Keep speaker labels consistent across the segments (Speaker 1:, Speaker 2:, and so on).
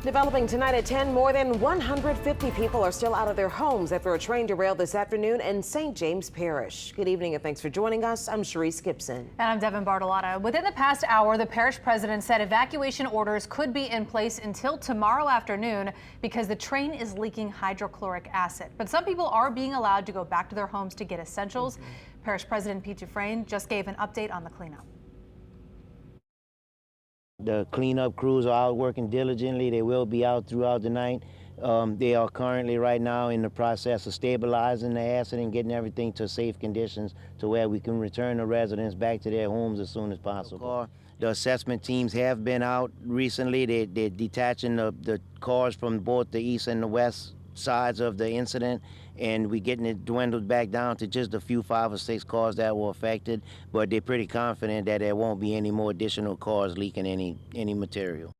Speaker 1: Developing tonight at 10, more than 150 people are still out of their homes after a train derailed this afternoon in St. James Parish. Good evening and thanks for joining us. I'm Sharice Gibson.
Speaker 2: And I'm Devin Bartolotta. Within the past hour, the parish president said evacuation orders could be in place until tomorrow afternoon because the train is leaking hydrochloric acid. But some people are being allowed to go back to their homes to get essentials. Parish President Pete Dufresne just gave an update on the cleanup.
Speaker 3: The cleanup crews are out working diligently. They will be out throughout the night. They are currently right now in the process of stabilizing the acid and getting everything to safe conditions to where we can return the residents back to their homes as soon as possible. The assessment teams have been out recently. They're detaching the cars from both the east and the west sides of the incident, and we're getting it dwindled back down to just a few 5 or 6 cars that were affected, but they're pretty confident that there won't be any more additional cars leaking any material.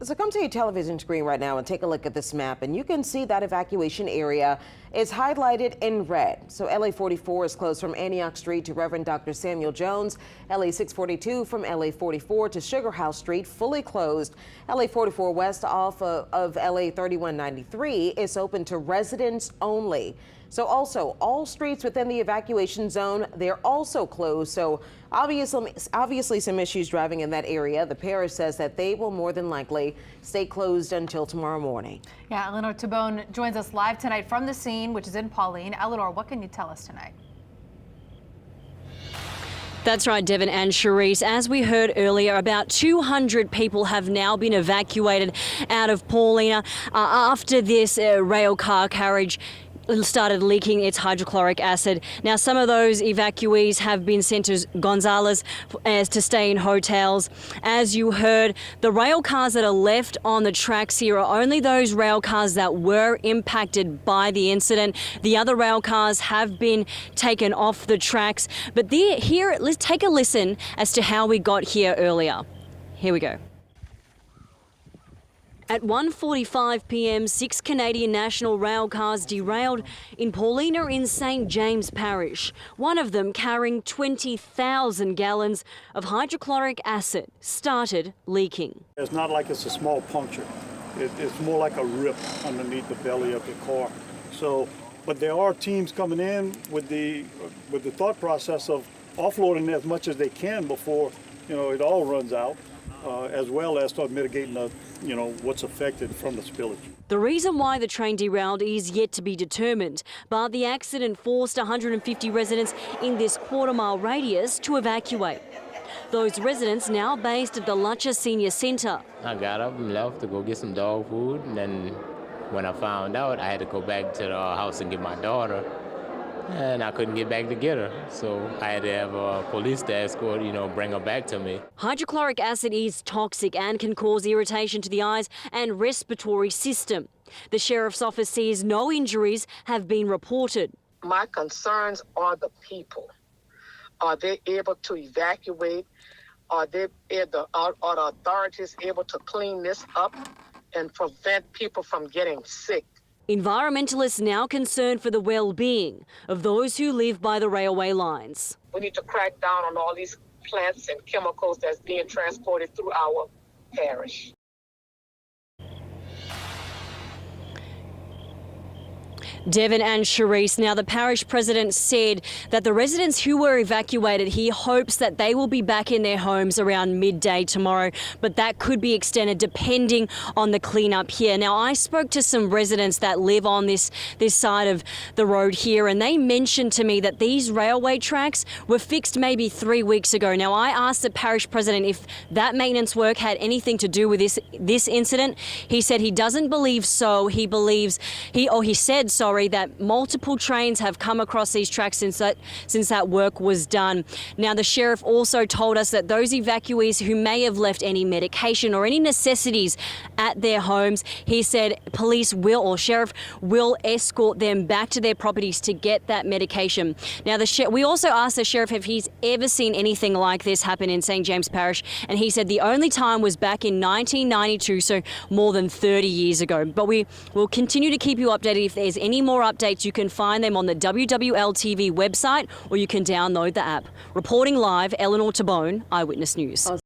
Speaker 1: So come to your television screen right now and take a look at this map, and you can see that evacuation area is highlighted in red. So LA 44 is closed from Antioch Street to Reverend Dr. Samuel Jones. LA 642 from LA 44 to Sugar House Street fully closed. LA 44 west off of LA 3193 is open to residents only. So also all streets within the evacuation zone, they're also closed. So obviously some issues driving in that area. The parish says that they will more than likely stay closed until tomorrow morning.
Speaker 2: Yeah, Eleanor Tabone joins us live tonight from the scene, which is in Paulina. Eleanor, what can you tell us tonight?
Speaker 4: That's right, Devin and Sharice. As we heard earlier, about 200 people have now been evacuated out of Paulina after this rail car carriage started leaking its hydrochloric acid. Now, some of those evacuees have been sent to Gonzales to stay in hotels. As you heard, the rail cars that are left on the tracks here are only those rail cars that were impacted by the incident. The other rail cars have been taken off the tracks. But here, let's take a listen as to how we got here earlier. Here we go. At 1:45 p.m, 6 Canadian National rail cars derailed in Paulina in St. James Parish. One of them, carrying 20,000 gallons of hydrochloric acid, started leaking.
Speaker 5: It's not like it's a small puncture. It's more like a rip underneath the belly of the car. So, but there are teams coming in with the thought process of offloading as much as they can before it all runs out. As well as start mitigating what's affected from the spillage.
Speaker 4: The reason why the train derailed is yet to be determined, but the accident forced 150 residents in this quarter-mile radius to evacuate. Those residents now based at the Lutcher Senior Centre.
Speaker 6: I got up and left to go get some dog food, and then when I found out, I had to go back to the house and get my daughter. And I couldn't get back to get her, so I had to have a police to escort, bring her back to me.
Speaker 4: Hydrochloric acid is toxic and can cause irritation to the eyes and respiratory system. The Sheriff's Office says no injuries have been reported.
Speaker 7: My concerns are the people. Are they able to evacuate? Are the authorities able to clean this up and prevent people from getting sick?
Speaker 4: Environmentalists now concerned for the well-being of those who live by the railway lines.
Speaker 7: We need to crack down on all these plants and chemicals that's being transported through our parish.
Speaker 4: Devin and Sharice. Now, the parish president said that the residents who were evacuated, he hopes that they will be back in their homes around midday tomorrow, but that could be extended depending on the cleanup here. Now, I spoke to some residents that live on this side of the road here, and they mentioned to me that these railway tracks were fixed maybe 3 weeks ago. Now, I asked the parish president if that maintenance work had anything to do with this incident. He said he doesn't believe so. He said, that multiple trains have come across these tracks since that work was done. Now, the sheriff also told us that those evacuees who may have left any medication or any necessities at their homes, he said sheriff will escort them back to their properties to get that medication. Now, we also asked the sheriff if he's ever seen anything like this happen in St. James Parish, and he said the only time was back in 1992, so more than 30 years ago. But we will continue to keep you updated if there's any more updates. You can find them on the WWL-TV website, or you can download the app. Reporting live, Eleanor Tabone, Eyewitness News.